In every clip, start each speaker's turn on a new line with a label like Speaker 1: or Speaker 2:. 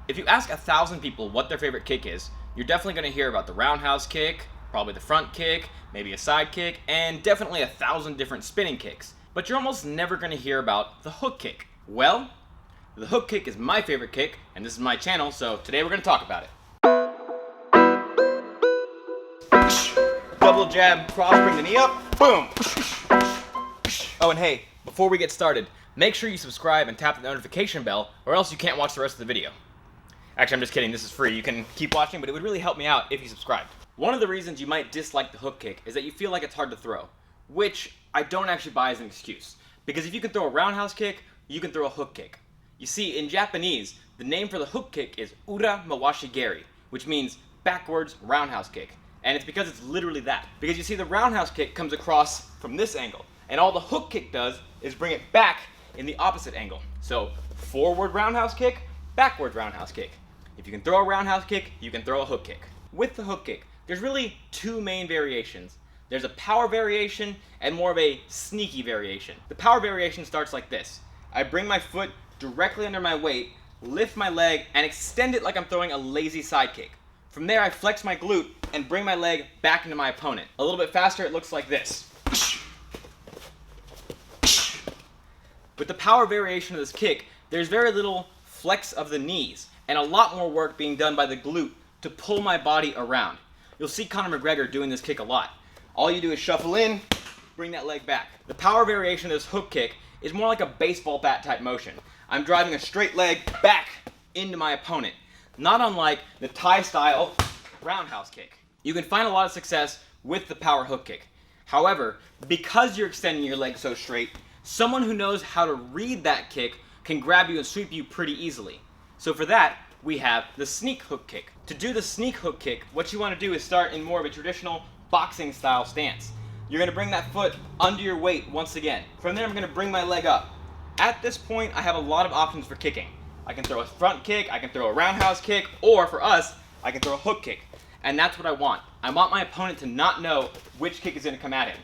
Speaker 1: If you ask 1,000 people what their favorite kick is, you're definitely going to hear about the roundhouse kick, probably the front kick, maybe a side kick, and definitely 1,000 different spinning kicks. But you're almost never going to hear about the hook kick. Well, the hook kick is my favorite kick, and this is my channel, so today we're going to talk about it. Double jab, cross, bring the knee up, boom! Oh, and hey, before we get started, make sure you subscribe and tap the notification bell, or else you can't watch the rest of the video. Actually, I'm just kidding, this is free. You can keep watching, but it would really help me out if you subscribed. One of the reasons you might dislike the hook kick is that you feel like it's hard to throw, which I don't actually buy as an excuse. Because if you can throw a roundhouse kick, you can throw a hook kick. You see, in Japanese, the name for the hook kick is ura mawashigeri, which means backwards roundhouse kick. And it's because it's literally that. Because you see, the roundhouse kick comes across from this angle, and all the hook kick does is bring it back in the opposite angle. So, forward roundhouse kick, backward roundhouse kick. If you can throw a roundhouse kick, you can throw a hook kick. With the hook kick, there's really two main variations. There's a power variation and more of a sneaky variation. The power variation starts like this. I bring my foot directly under my weight, lift my leg, and extend it like I'm throwing a lazy side kick. From there, I flex my glute and bring my leg back into my opponent. A little bit faster, it looks like this. With the power variation of this kick, there's very little flex of the knees, and a lot more work being done by the glute to pull my body around. You'll see Conor McGregor doing this kick a lot. All you do is shuffle in, bring that leg back. The power variation of this hook kick is more like a baseball bat type motion. I'm driving a straight leg back into my opponent, not unlike the Thai style roundhouse kick. You can find a lot of success with the power hook kick. However, because you're extending your leg so straight, someone who knows how to read that kick can grab you and sweep you pretty easily. So for that, we have the sneak hook kick. To do the sneak hook kick, what you want to do is start in more of a traditional boxing style stance. You're going to bring that foot under your weight once again. From there, I'm going to bring my leg up. At this point, I have a lot of options for kicking. I can throw a front kick, I can throw a roundhouse kick, or for us, I can throw a hook kick. And that's what I want. I want my opponent to not know which kick is going to come at him.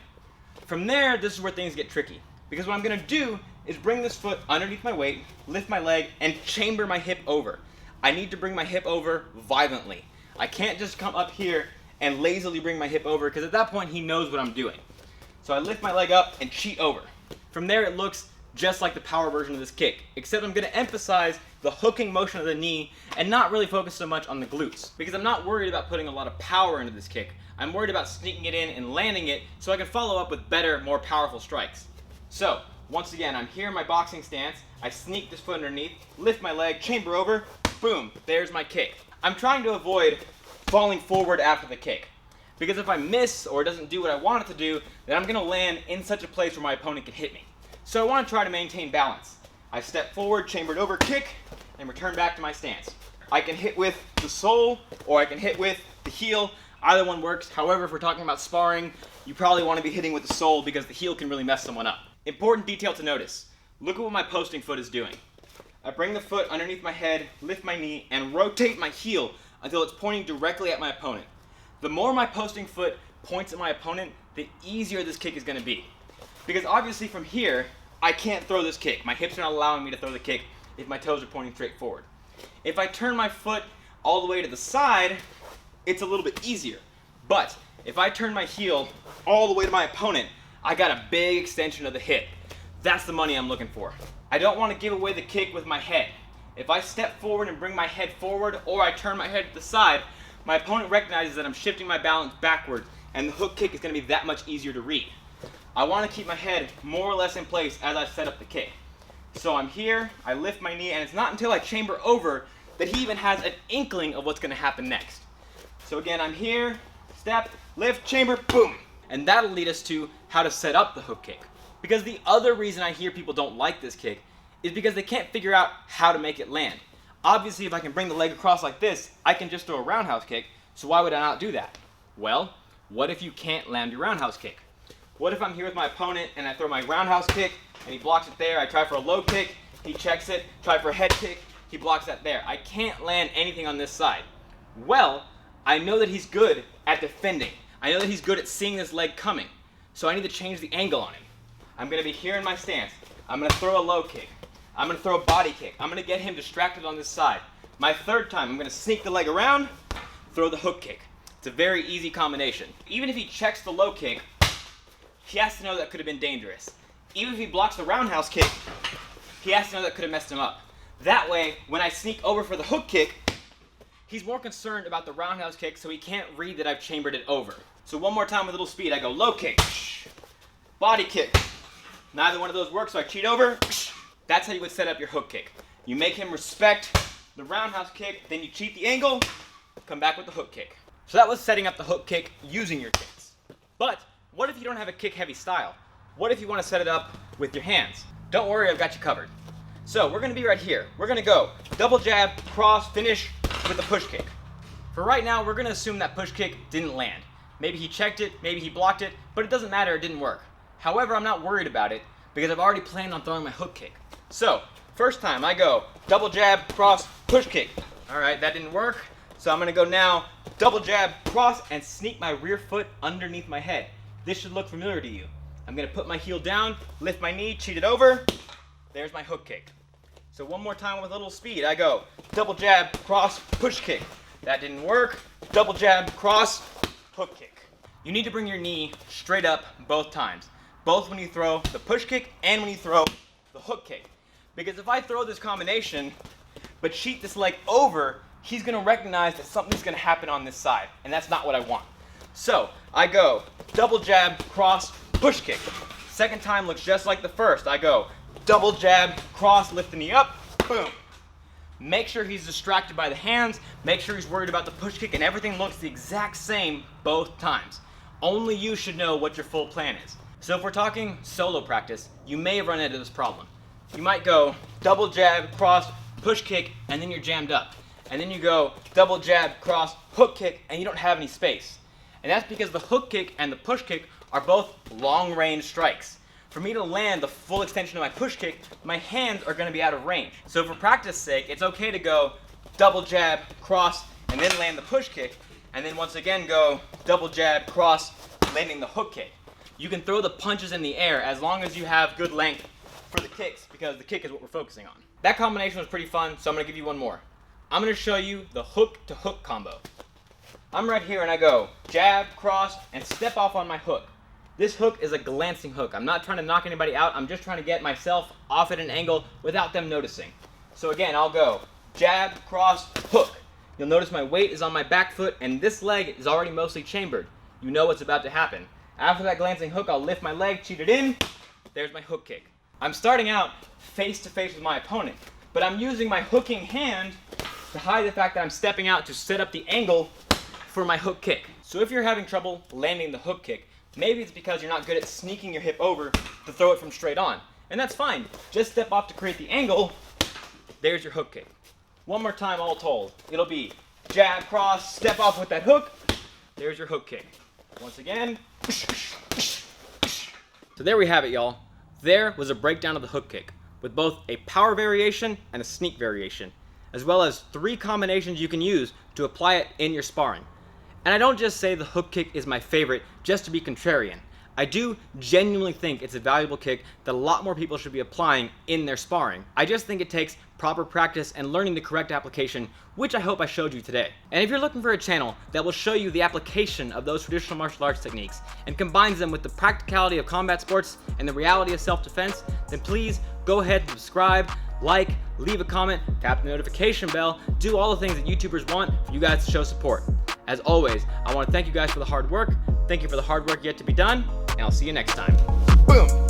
Speaker 1: From there, this is where things get tricky. Because what I'm going to do is bring this foot underneath my weight, lift my leg, and chamber my hip over. I need to bring my hip over violently. I can't just come up here and lazily bring my hip over, because at that point he knows what I'm doing. So I lift my leg up and cheat over. From there it looks just like the power version of this kick, except I'm going to emphasize the hooking motion of the knee and not really focus so much on the glutes, because I'm not worried about putting a lot of power into this kick. I'm worried about sneaking it in and landing it so I can follow up with better, more powerful strikes. So, once again, I'm here in my boxing stance, I sneak this foot underneath, lift my leg, chamber over, boom, there's my kick. I'm trying to avoid falling forward after the kick, because if I miss or it doesn't do what I want it to do, then I'm going to land in such a place where my opponent can hit me. So I want to try to maintain balance. I step forward, chambered over, kick, and return back to my stance. I can hit with the sole, or I can hit with the heel. Either one works. However, if we're talking about sparring, you probably want to be hitting with the sole because the heel can really mess someone up. Important detail to notice. Look at what my posting foot is doing. I bring the foot underneath my head, lift my knee, and rotate my heel until it's pointing directly at my opponent. The more my posting foot points at my opponent, the easier this kick is going to be. Because obviously from here, I can't throw this kick. My hips are not allowing me to throw the kick if my toes are pointing straight forward. If I turn my foot all the way to the side, it's a little bit easier. But if I turn my heel all the way to my opponent, I got a big extension of the hip. That's the money I'm looking for. I don't want to give away the kick with my head. If I step forward and bring my head forward, or I turn my head to the side, my opponent recognizes that I'm shifting my balance backward, and the hook kick is going to be that much easier to read. I want to keep my head more or less in place as I set up the kick. So I'm here, I lift my knee, and it's not until I chamber over that he even has an inkling of what's going to happen next. So again, I'm here, step, lift, chamber, boom. And that'll lead us to how to set up the hook kick. Because the other reason I hear people don't like this kick is because they can't figure out how to make it land. Obviously, if I can bring the leg across like this, I can just throw a roundhouse kick, so why would I not do that? Well, what if you can't land your roundhouse kick? What if I'm here with my opponent and I throw my roundhouse kick and he blocks it there, I try for a low kick, he checks it, try for a head kick, he blocks that there. I can't land anything on this side. Well, I know that he's good at defending. I know that he's good at seeing this leg coming. So I need to change the angle on him. I'm going to be here in my stance. I'm going to throw a low kick. I'm going to throw a body kick. I'm going to get him distracted on this side. My third time, I'm gonna sneak the leg around, throw the hook kick. It's a very easy combination. Even if he checks the low kick, he has to know that could have been dangerous. Even if he blocks the roundhouse kick, he has to know that could have messed him up. That way, when I sneak over for the hook kick, he's more concerned about the roundhouse kick, so he can't read that I've chambered it over. So one more time with a little speed, I go low kick, body kick. Neither one of those works, so I cheat over. That's how you would set up your hook kick. You make him respect the roundhouse kick, then you cheat the angle, come back with the hook kick. So that was setting up the hook kick using your kicks. But what if you don't have a kick-heavy style? What if you want to set it up with your hands? Don't worry, I've got you covered. So we're going to be right here. We're going to go double jab, cross, finish with a push kick. For right now, we're going to assume that push kick didn't land. Maybe he checked it, maybe he blocked it, but it doesn't matter, it didn't work. However, I'm not worried about it because I've already planned on throwing my hook kick. So, first time I go double jab, cross, push kick. All right, that didn't work. So I'm going to go now double jab, cross, and sneak my rear foot underneath my head. This should look familiar to you. I'm going to put my heel down, lift my knee, cheat it over. There's my hook kick. So one more time with a little speed. I go double jab, cross, push kick. That didn't work. Double jab, cross, hook kick. You need to bring your knee straight up both times. Both when you throw the push kick and when you throw the hook kick. Because if I throw this combination, but cheat this leg over, he's going to recognize that something's going to happen on this side. And that's not what I want. So I go double jab, cross, push kick. Second time looks just like the first. I go double jab, cross, lift the knee up, boom. Make sure he's distracted by the hands. Make sure he's worried about the push kick, and everything looks the exact same both times. Only you should know what your full plan is. So if we're talking solo practice, you may have run into this problem. You might go double jab, cross, push kick, and then you're jammed up. And then you go double jab, cross, hook kick, and you don't have any space. And that's because the hook kick and the push kick are both long range strikes. For me to land the full extension of my push kick, my hands are going to be out of range. So for practice sake, it's okay to go double jab, cross, and then land the push kick, and then once again go double jab, cross, landing the hook kick. You can throw the punches in the air as long as you have good length for the kicks, because the kick is what we're focusing on. That combination was pretty fun, so I'm going to give you one more. I'm going to show you the hook to hook combo. I'm right here and I go jab, cross, and step off on my hook. This hook is a glancing hook. I'm not trying to knock anybody out. I'm just trying to get myself off at an angle without them noticing. So again, I'll go jab, cross, hook. You'll notice my weight is on my back foot and this leg is already mostly chambered. You know what's about to happen. After that glancing hook, I'll lift my leg, cheat it in. There's my hook kick. I'm starting out face to face with my opponent, but I'm using my hooking hand to hide the fact that I'm stepping out to set up the angle for my hook kick. So if you're having trouble landing the hook kick, maybe it's because you're not good at sneaking your hip over to throw it from straight on. And that's fine. Just step off to create the angle. There's your hook kick. One more time all told. It'll be jab, cross, step off with that hook. There's your hook kick. Once again. So there we have it, y'all. There was a breakdown of the hook kick with both a power variation and a sneak variation, as well as 3 combinations you can use to apply it in your sparring. And I don't just say the hook kick is my favorite just to be contrarian. I do genuinely think it's a valuable kick that a lot more people should be applying in their sparring. I just think it takes proper practice and learning the correct application, which I hope I showed you today. And if you're looking for a channel that will show you the application of those traditional martial arts techniques and combines them with the practicality of combat sports and the reality of self-defense, then please go ahead and subscribe, like, leave a comment, tap the notification bell, do all the things that YouTubers want for you guys to show support. As always, I want to thank you guys for the hard work. Thank you for the hard work yet to be done, and I'll see you next time. Boom!